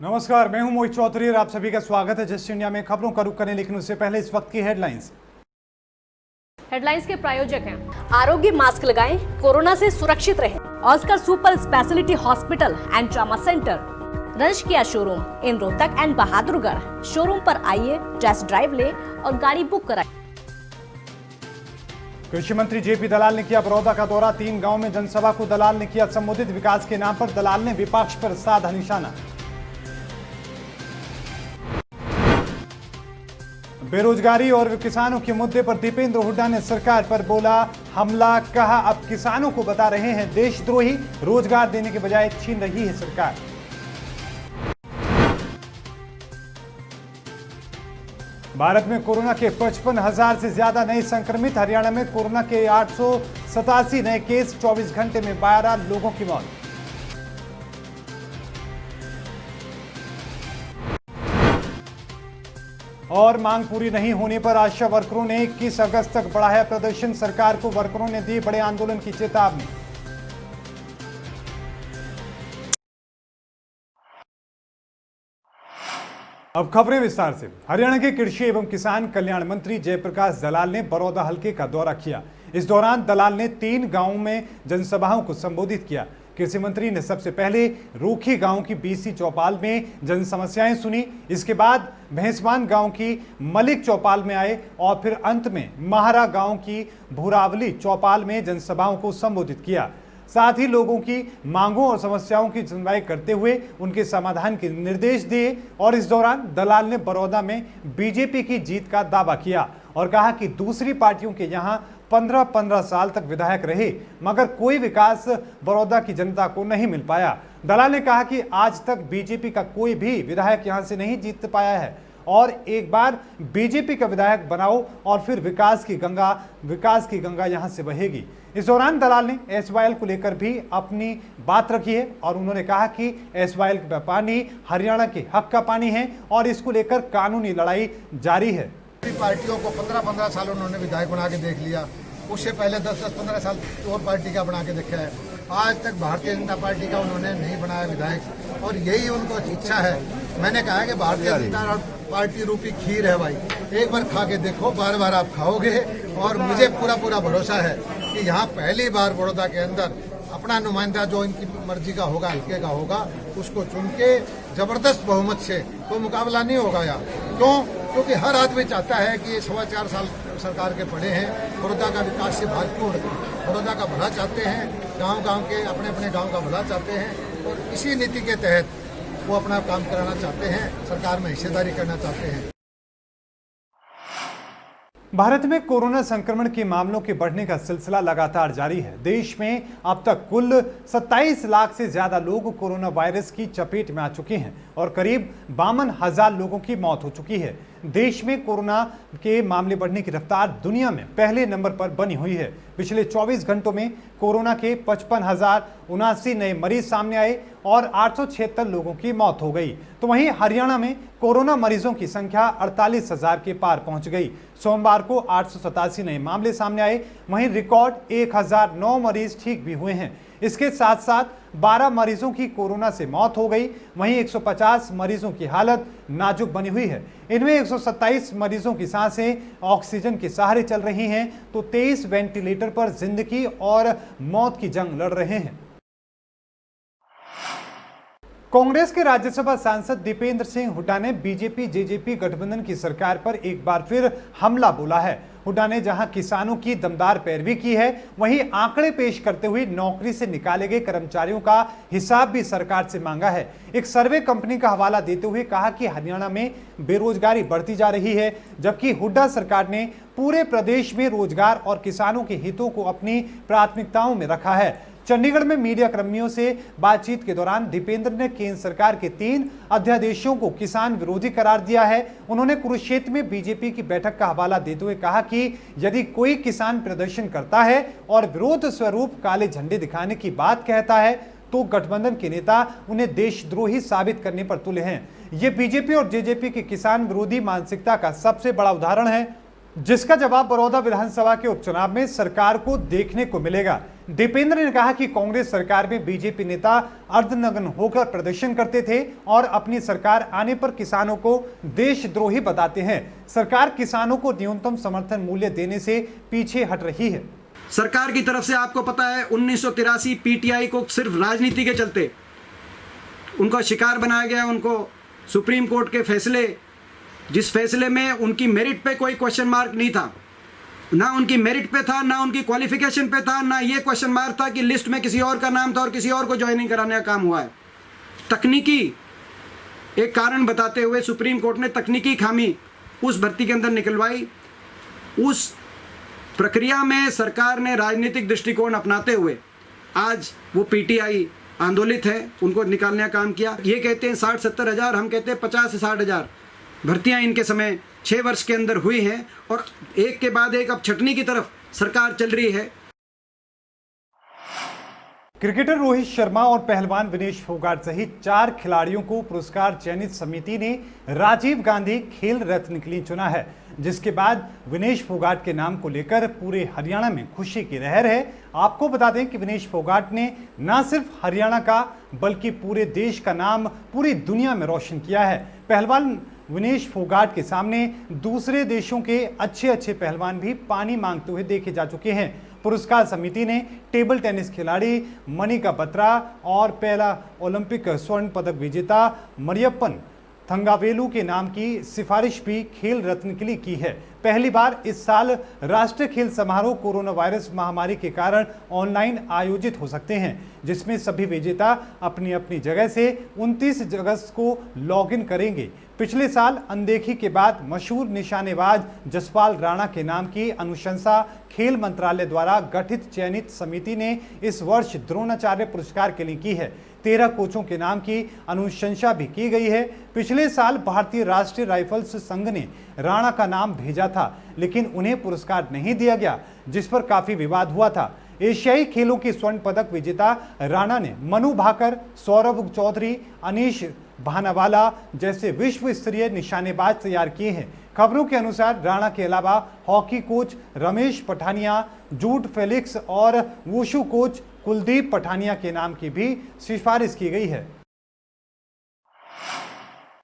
नमस्कार, मैं हूं मोहित चौधरी और आप सभी का स्वागत है जस्ट इंडिया में। खबरों का रुख करने लेकिन उससे पहले इस वक्त की हेडलाइंस के प्रायोजक हैं आरोग्य मास्क लगाएं, कोरोना से सुरक्षित रहें। Oscar super speciality hospital and trauma centre, रंश किया showroom in Rohtak and Bahadurgarh. Showroom पर आइए, टेस्ट ड्राइव ले और गाड़ी बुक कराएं। कृषि मंत्री जेपी दलाल ने किया बड़ौदा का दौरा। 3 गांव में जनसभा को दलाल ने किया संबोधित। विकास के नाम पर दलाल ने विपक्ष पर साधा निशाना। बेरोजगारी और किसानों के मुद्दे पर दीपेंद्र हुड्डा ने सरकार पर बोला हमला। कहा अब किसानों को बता रहे हैं देशद्रोही, रोजगार देने के बजाय छीन रही है सरकार। भारत में कोरोना के 55,000 से ज्यादा नए संक्रमित। हरियाणा में कोरोना के 887 नए केस। 24 घंटे में 12 लोगों की मौत। और मांग पूरी नहीं होने पर आशा वर्करों ने 21 अगस्त तक बढ़ाया प्रदर्शन। सरकार को वर्करों ने दी बड़े आंदोलन की चेतावनी। अब खबरें विस्तार से। हरियाणा के कृषि एवं किसान कल्याण मंत्री जयप्रकाश दलाल ने बड़ौदा हलके का दौरा किया। इस दौरान दलाल ने 3 गांवों में जनसभाओं को संबोधित किया। कृषि मंत्री ने सबसे पहले रूखी गांव की बीसी चौपाल में जन समस्याएं सुनी। इसके बाद भैंसवान गांव की मलिक चौपाल में आए और फिर अंत में महारा गांव की भूरावली चौपाल में जनसभाओं को संबोधित किया। साथ ही लोगों की मांगों और समस्याओं की सुनवाई करते हुए उनके समाधान के निर्देश दिए। और इस दौरान दलाल ने बड़ौदा में बीजेपी की जीत का दावा किया और कहा कि दूसरी पार्टियों के यहां 15-15 साल तक विधायक रहे मगर कोई विकास बड़ौदा की जनता को नहीं मिल पाया। दलाल ने कहा कि आज तक बीजेपी का कोई भी विधायक यहां से नहीं जीत पाया है और एक बार बीजेपी का विधायक बनाओ और फिर विकास की गंगा यहां से बहेगी। इस दौरान दलाल ने एसवाईएल को लेकर भी अपनी बात रखी है और उन्होंने कहा कि एसवाईएल का पानी हरियाणा के हक का पानी है और इसको लेकर कानूनी लड़ाई जारी है। पार्टियों को 15-15 साल उन्होंने विधायक बना के देख लिया। उससे पहले 10-15 साल और पार्टी का बना के देखा है। आज तक भारतीय जनता पार्टी का उन्होंने नहीं बनाया विधायक और यही उनको इच्छा है। मैंने कहा कि भारतीय जनता पार्टी रूपी खीर है भाई, एक बार खा के देखो, बार बार आप खाओगे। और मुझे पूरा भरोसा है कि यहाँ पहली बार बड़ौदा के अंदर अपना नुमाइंदा जो इनकी मर्जी का होगा, हल्के का होगा, उसको चुन के जबरदस्त बहुमत से कोई मुकाबला नहीं होगा यहाँ। क्योंकि हर आदमी चाहता है कि 4.25 साल सरकार के पड़े हैं, बड़ौदा का विकास से भाग क्यों रखें, बड़ौदा का भला चाहते हैं, गांव के अपने गांव का भला चाहते हैं और इसी नीति के तहत वो अपना काम कराना चाहते हैं, सरकार में हिस्सेदारी करना चाहते हैं। भारत में कोरोना संक्रमण के मामलों के बढ़ने का सिलसिला लगातार जारी है। देश में अब तक कुल 27 लाख से ज्यादा लोग कोरोना वायरस की चपेट में आ चुके हैं और करीब 52,000 लोगों की मौत हो चुकी है। देश में कोरोना के मामले बढ़ने की रफ्तार दुनिया में पहले नंबर पर बनी हुई है। पिछले 24 घंटों में कोरोना के 55,079 नए मरीज सामने आए और 876 लोगों की मौत हो गई। तो वहीं हरियाणा में कोरोना मरीजों की संख्या 48,000 के पार पहुंच गई। सोमवार को 887 नए मामले सामने आए। वहीं रिकॉर्ड 1009 मरीज ठीक भी हुए हैं। इसके साथ साथ 12 मरीजों की कोरोना से मौत हो गई। वहीं 150 मरीजों की हालत नाजुक बनी हुई है। इनमें 127 मरीजों की सांसें ऑक्सीजन के सहारे चल रही हैं तो 23 वेंटिलेटर पर जिंदगी और मौत की जंग लड़ रहे हैं। कांग्रेस के राज्यसभा सांसद दीपेंद्र सिंह हुड्डा ने बीजेपी जेजेपी गठबंधन की सरकार पर एक बार फिर हमला बोला है। हुड्डा ने जहां किसानों की दमदार पैरवी की है वहीं आंकड़े पेश करते हुए नौकरी से निकाले गए कर्मचारियों का हिसाब भी सरकार से मांगा है। एक सर्वे कंपनी का हवाला देते हुए कहा कि हरियाणा में बेरोजगारी बढ़ती जा रही है जबकि हुड्डा सरकार ने पूरे प्रदेश में रोजगार और किसानों के हितों को अपनी प्राथमिकताओं में रखा है। चंडीगढ़ में मीडिया कर्मियों से बातचीत के दौरान दीपेंद्र ने केंद्र सरकार के 3 अध्यादेशों को किसान विरोधी करार दिया है। उन्होंने कुरुक्षेत्र में बीजेपी की बैठक का हवाला देते हुए कहा कि यदि कोई किसान प्रदर्शन करता है और विरोध स्वरूप काले झंडे दिखाने की बात कहता है तो गठबंधन के नेता उन्हें देशद्रोही साबित करने पर तुले हैं। ये बीजेपी और जेजेपी की किसान विरोधी मानसिकता का सबसे बड़ा उदाहरण है जिसका जवाब बड़ौदा विधानसभा के उपचुनाव में सरकार को देखने को मिलेगा। दीपेंद्र ने कहा कि कांग्रेस सरकार में बीजेपी नेता अर्धनग्न होकर प्रदर्शन करते थे और अपनी सरकार आने पर किसानों को देशद्रोही बताते हैं। सरकार किसानों को न्यूनतम समर्थन मूल्य देने से पीछे हट रही है। सरकार की तरफ से आपको पता है 1983 पीटीआई को सिर्फ राजनीति के चलते उनको शिकार बनाया गया। उनको सुप्रीम कोर्ट के फैसले, जिस फैसले में उनकी मेरिट पे कोई क्वेश्चन मार्क नहीं था, ना उनकी मेरिट पे था, ना उनकी क्वालिफिकेशन पे था, ना ये क्वेश्चन मार्क था कि लिस्ट में किसी और का नाम था और किसी और को ज्वाइनिंग कराने का काम हुआ है। तकनीकी एक कारण बताते हुए सुप्रीम कोर्ट ने तकनीकी खामी उस भर्ती के अंदर निकलवाई। उस प्रक्रिया में सरकार ने राजनीतिक दृष्टिकोण अपनाते हुए आज वो पीटीआई आंदोलित है, उनको निकालने का काम किया। ये कहते हैं 60-70 हज़ार, हम कहते हैं 50 से 60 हज़ार भर्तियां इनके समय 6 वर्ष के अंदर हुई हैं और एक के बाद एक अब छटनी की तरफ सरकार चल रही है। क्रिकेटर रोहित शर्मा और पहलवान विनेश फोगाट सहित 4 खिलाड़ियों को पुरस्कार चयनित समिति ने राजीव गांधी खेल रत्न के लिए चुना है, जिसके बाद विनेश फोगाट के नाम को लेकर पूरे हरियाणा में खुशी की लहर है। आपको बता दें कि विनेश फोगाट ने न सिर्फ हरियाणा का बल्कि पूरे देश का नाम पूरी दुनिया में रोशन किया है। पहलवान विनेश फोगाट के सामने दूसरे देशों के अच्छे पहलवान भी पानी मांगते हुए देखे जा चुके हैं। पुरस्कार समिति ने टेबल टेनिस खिलाड़ी मनिका बत्रा और पहला ओलंपिक स्वर्ण पदक विजेता मरियप्पन थंगावेलू के नाम की सिफारिश भी खेल रत्न के लिए की है। पहली बार इस साल राष्ट्रीय खेल समारोह कोरोना वायरस महामारी के कारण ऑनलाइन आयोजित हो सकते हैं, जिसमें सभी विजेता अपनी अपनी जगह से 29 अगस्त को लॉगिन करेंगे। पिछले साल अनदेखी के बाद मशहूर निशानेबाज जसपाल राणा के नाम की अनुशंसा खेल मंत्रालय द्वारा गठित चयनित समिति ने इस वर्ष द्रोणाचार्य पुरस्कार के लिए की है। 13 कोचों के नाम की अनुशंसा भी की गई है। पिछले साल भारतीय राष्ट्रीय राइफल्स संघ ने राणा का नाम भेजा था, लेकिन उन्हें पुरस्कार नहीं दिया गया, जिस पर काफी विवाद हुआ था। एशियाई खेलों की स्वर्ण पदक विजेता राणा ने मनु भाकर, सौरभ चौधरी, अनीश भानावाला जैसे विश्व स्तरीय निशानेबाज तैयार किए हैं। खबरों के अनुसार राणा के अलावा hockey coach Ramesh Pathania, jute Felix और वुशु कोच कुलदीप पठानिया के नाम की भी सिफारिश की गई है।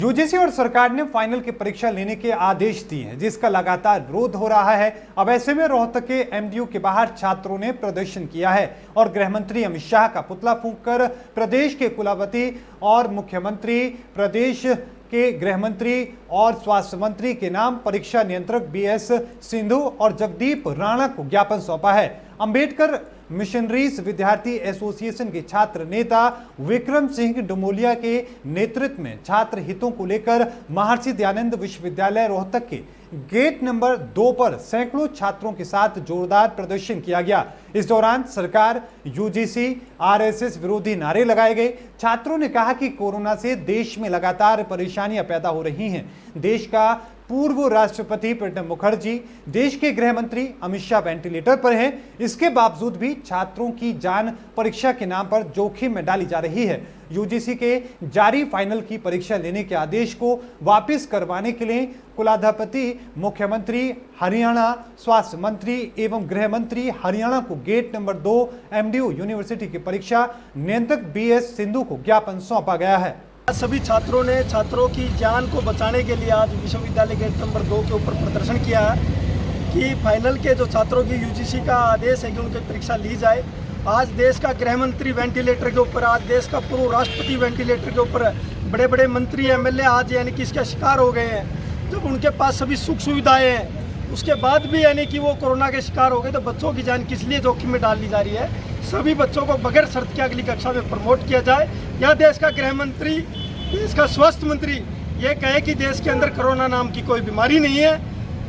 यूजीसी और सरकार ने फाइनल की परीक्षा लेने के आदेश दिए हैं, जिसका लगातार विरोध हो रहा है। अब ऐसे में रोहतक के एमडीयू के बाहर छात्रों ने प्रदर्शन किया है और गृह मंत्री अमित शाह का पुतला फूंककर प्रदेश के कुलपति और मुख्यमंत्री, प्रदेश के गृह मंत्री और स्वास्थ्य मंत्री के नाम परीक्षा नियंत्रक बीएस सिंधु और जगदीप राणा को ज्ञापन सौंपा है। अंबेडकर मिशनरीज विद्यार्थी एसोसिएशन के छात्र नेता विक्रम सिंह डुमोलिया के नेतृत्व में छात्र हितों को लेकर महर्षि दयानंद विश्वविद्यालय रोहतक के गेट नंबर 2 पर सैकड़ों छात्रों के साथ जोरदार प्रदर्शन किया गया। इस दौरान सरकार, यूजीसी, आरएसएस विरोधी नारे लगाए गए। छात्रों ने कहा कि कोरोना से देश में लगातार परेशानियां पैदा हो रही हैं। देश का पूर्व राष्ट्रपति प्रणब मुखर्जी, देश के गृह मंत्री अमित शाह वेंटिलेटर पर हैं। इसके बावजूद भी छात्रों की जान परीक्षा के नाम पर जोखिम में डाली जा रही है। यूजीसी के जारी फाइनल की परीक्षा लेने के आदेश को वापस करवाने के लिए कुलाधिपति, मुख्यमंत्री हरियाणा, स्वास्थ्य मंत्री एवं गृह मंत्री हरियाणा को गेट नंबर 2 एमडीयू यूनिवर्सिटी की परीक्षा नियंत्रक बीएस सिंधु को ज्ञापन सौंपा गया है। सभी छात्रों ने छात्रों की जान को बचाने के लिए आज विश्वविद्यालय गेट नंबर 2 के ऊपर प्रदर्शन किया है कि फाइनल के जो छात्रों की यूजीसी का आदेश है कि उनकी परीक्षा ली जाए। आज देश का गृह मंत्री वेंटिलेटर के ऊपर, आज देश का पूर्व राष्ट्रपति वेंटिलेटर के ऊपर, बड़े बड़े मंत्री एमएलए आज यानी कि इसका शिकार हो गए हैं। जब उनके पास सभी सुख सुविधाएं हैं, उसके बाद भी यानी कि वो कोरोना के शिकार हो गए, तो बच्चों की जान किस लिए जोखिम में डाल दी जा रही है। सभी बच्चों को बगैर शर्त के अगली कक्षा में प्रमोट किया जाए। यह देश का गृह मंत्री, देश का स्वास्थ्य मंत्री ये कहे कि देश के अंदर कोरोना नाम की कोई बीमारी नहीं है,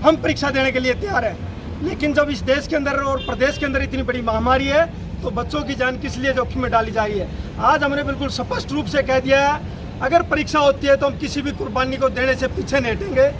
हम परीक्षा देने के लिए तैयार हैं। लेकिन जब इस देश के अंदर और प्रदेश के अंदर इतनी बड़ी महामारी है, तो बच्चों की जान किस लिए जोखिम में डाली जा रही है। आज हमने बिल्कुल स्पष्ट रूप से कह दिया है, अगर परीक्षा होती है तो हम किसी भी कुर्बानी को देने से पीछे नहीं हटेंगे।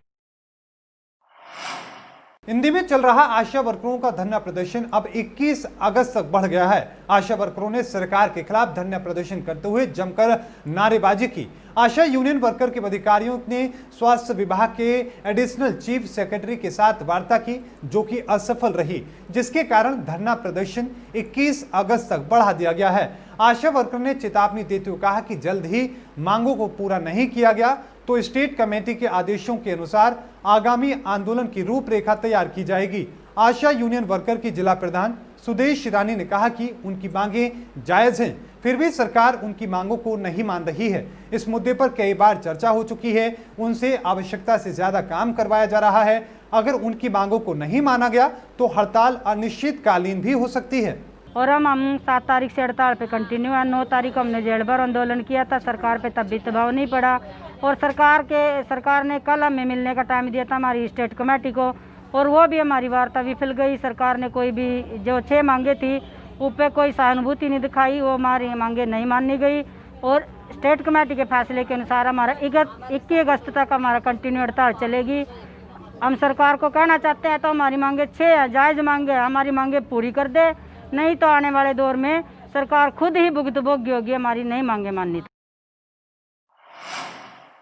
हिंदी में चल रहा आशा वर्करों का धरना प्रदर्शन अब 21 अगस्त तक बढ़ गया है। आशा वर्करों ने सरकार के खिलाफ धरना प्रदर्शन करते हुए जमकर नारेबाजी की। आशा यूनियन वर्कर के अधिकारियों ने स्वास्थ्य विभाग के एडिशनल चीफ सेक्रेटरी के साथ वार्ता की, जो कि असफल रही, जिसके कारण धरना प्रदर्शन 21 अगस्त तक बढ़ा दिया गया है। आशा वर्कर ने चेतावनी देते हुए कहा कि जल्द ही मांगों को पूरा नहीं किया गया तो स्टेट कमेटी के आदेशों के अनुसार आगामी आंदोलन की रूपरेखा तैयार की जाएगी। आशा यूनियन वर्कर की जिला प्रधान सुदेश रानी ने कहा कि उनकी मांगें जायज हैं, फिर भी सरकार उनकी मांगों को नहीं मान रही है। इस मुद्दे पर कई बार चर्चा हो चुकी है, उनसे आवश्यकता से ज्यादा काम करवाया जा रहा है। अगर उनकी मांगों को नहीं माना गया तो हड़ताल अनिश्चितकालीन भी हो सकती है। और हम 7 तारीख से हड़ताल पे कंटिन्यू है। 9 तारीख को हमने जेल भर आंदोलन किया था, सरकार पे तब भी दबाव नहीं पड़ा। और सरकार ने कल हमें मिलने का टाइम दिया था हमारी स्टेट कमेटी को, और वो भी हमारी वार्ता विफल गई। सरकार ने कोई भी जो 6 मांगे थी उस पर कोई सहानुभूति नहीं दिखाई, वो हमारी मांगे नहीं मानी गई। और स्टेट कमेटी के फैसले के अनुसार हमारा 21 अगस्त तक हमारा कंटिन्यू हड़ताल चलेगी। हम सरकार को कहना चाहते हैं तो हमारी मांगे 6 जायज़ मांगे, हमारी मांगे पूरी कर दे, नहीं तो आने वाले दौर में सरकार खुद ही भुगतभोगी होगी हमारी नहीं मांगे माननी।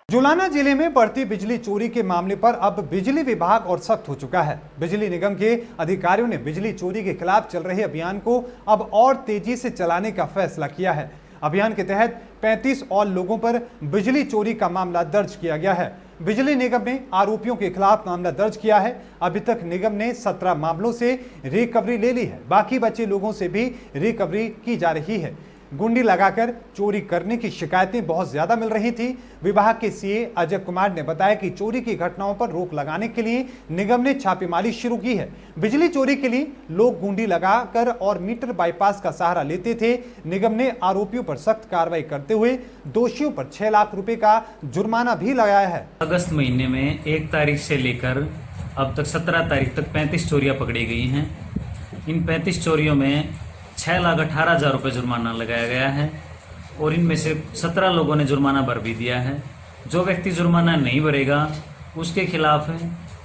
जुलाना जिले में बढ़ती बिजली चोरी के मामले पर अब बिजली विभाग और सख्त हो चुका है। बिजली निगम के अधिकारियों ने बिजली चोरी के खिलाफ चल रहे अभियान को अब और तेजी से चलाने का फैसला किया है। अभियान के तहत 35 और लोगों पर बिजली चोरी का मामला दर्ज किया गया है। बिजली निगम ने आरोपियों के खिलाफ मामला दर्ज किया है। अभी तक निगम ने 17 मामलों से रिकवरी ले ली है, बाकी बचे लोगों से भी रिकवरी की जा रही है। गुंडी लगाकर चोरी करने की शिकायतें बहुत ज्यादा मिल रही थी। विभाग के सीए अजय कुमार ने बताया कि चोरी की घटनाओं पर रोक लगाने के लिए निगम ने छापेमारी शुरू की है। बिजली चोरी के लिए लोग गुंडी लगाकर और मीटर बाईपास का सहारा लेते थे। निगम ने आरोपियों पर सख्त कार्रवाई करते हुए दोषियों पर 6 लाख रुपए का जुर्माना भी लगाया है। अगस्त महीने में 1 तारीख से लेकर अब तक 17 तारीख तक 35 चोरियां पकड़ी गई हैं। इन 35 चोरियों में 6,18,000 रुपये जुर्माना लगाया गया है और इनमें से 17 लोगों ने जुर्माना भर भी दिया है। जो व्यक्ति जुर्माना नहीं भरेगा उसके खिलाफ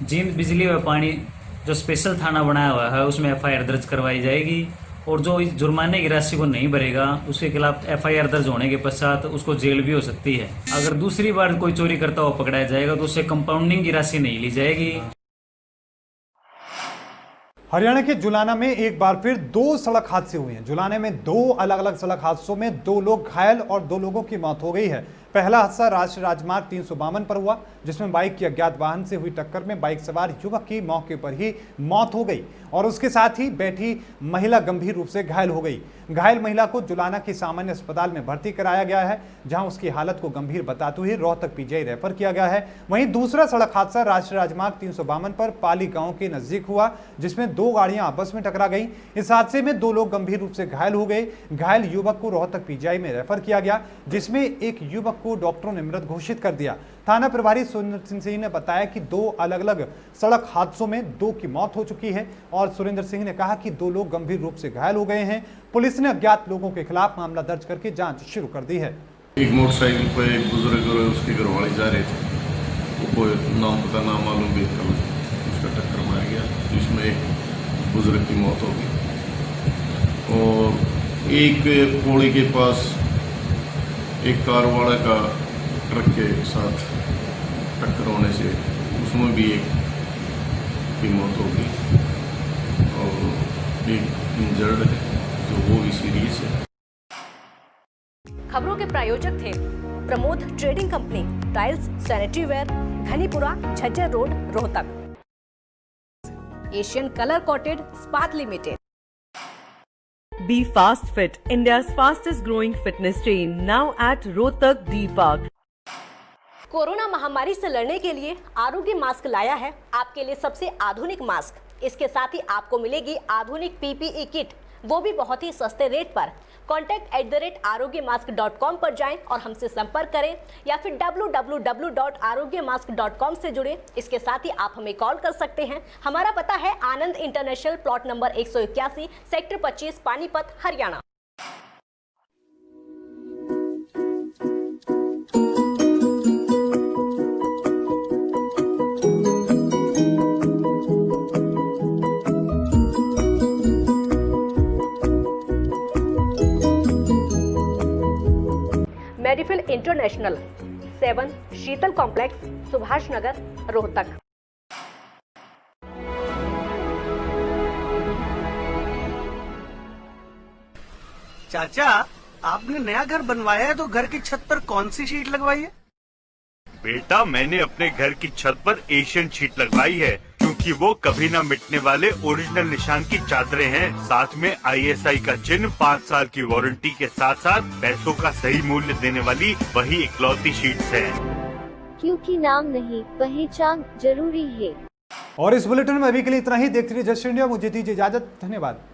जींद बिजली व पानी जो स्पेशल थाना बनाया हुआ है उसमें FIR दर्ज करवाई जाएगी, और जो इस जुर्माने की राशि को नहीं भरेगा उसके खिलाफ FIR दर्ज होने के पश्चात उसको जेल भी हो सकती है। अगर दूसरी बार कोई चोरी करता हुआ पकड़ाया जाएगा तो उससे कंपाउंडिंग की राशि नहीं ली जाएगी। हरियाणा के जुलाना में एक बार फिर 2 सड़क हादसे हुए हैं। जुलाने में 2 अलग अलग सड़क हादसों में 2 लोग घायल और 2 लोगों की मौत हो गई है। पहला हादसा राष्ट्रीय राजमार्ग 352 पर हुआ, जिसमें बाइक की अज्ञात वाहन से हुई टक्कर में बाइक सवार युवक की मौके पर ही मौत हो गई और उसके साथ ही बैठी महिला गंभीर रूप से घायल हो गई। घायल महिला को जुलाना के सामान्य अस्पताल में भर्ती कराया गया है, जहां उसकी हालत को गंभीर बताते हुए रोहतक PGI रेफर किया गया है। वहीं दूसरा सड़क हादसा राष्ट्रीय राजमार्ग 352 पर पाली गांव के नजदीक हुआ, जिसमें 2 गाड़ियां आपस में टकरा गई। इस हादसे में 2 लोग गंभीर रूप से घायल हो गए। घायल युवक को रोहतक PGI में रेफर किया गया, जिसमें एक युवक को डॉक्टरों ने मृत घोषित कर दिया। थाना प्रभारी सुरेंद्र सिंह ने बताया कि 2 अलग अलग सड़क हादसों में 2 की मौत हो चुकी है और सुरेंद्र सिंह ने कहा कि 2 लोग गंभीर रूप से घायल हो गए हैं। पुलिस ने अज्ञात लोगों के खिलाफ मामला दर्ज करके जांच शुरू कर दी है। एक मोटरसाइकिल पर एक बुजुर्ग और उसके घर वाले जा रहे थे, वो कोई नाम पता ना मालूम व्हीकल उसका टक्कर मार गया, जिसमें एक बुजुर्ग की मौत हो गई। और एक पौड़ी के पास एक कार वाले का ट्रक के साथ टक्कर होने से उसमें भी एक की मौत हो गई और एक इंजर्ड है जो वो भी सीरियस है। खबरों के प्रायोजक थे Pramod trading company, tiles, sanitary ware, Ghanipura, Jhajjar road, Rohtak. Asian colour coated स्पात limited. Be Fast Fit, India's fastest growing fitness chain, now at Rohtak D Park. Corona महामारी से लड़ने के लिए आरोग्य मास्क लाया है आपके लिए सबसे आधुनिक मास्क। इसके साथ ही आपको मिलेगी आधुनिक PPE किट, वो भी बहुत ही सस्ते रेट पर। contact@arogyamask.com पर जाएं और हमसे संपर्क करें या फिर www.arogyamask.com से जुड़े। इसके साथ ही आप हमें कॉल कर सकते हैं। हमारा पता है Anand international, plot number 181, sector 25, Panipat, Haryana. Medifil international 7 Sheetal complex, Subhash Nagar, Rohtak. चाचा, आपने नया घर बनवाया है तो घर की छत पर कौन सी शीट लगवाई है? बेटा, मैंने अपने घर की छत पर एशियन शीट लगवाई है, क्योंकि वो कभी न मिटने वाले ओरिजिनल निशान की चादरें हैं। साथ में ISI का चिन्ह, 5 साल की वारंटी के साथ साथ पैसों का सही मूल्य देने वाली वही इकलौती शीट्स हैं। क्योंकि नाम नहीं, पहचान जरूरी है। और इस बुलेटिन में अभी के लिए इतना ही। देखते रहिए जस्ट इंडिया। मुझे दीजिए इजाजत। धन्यवाद।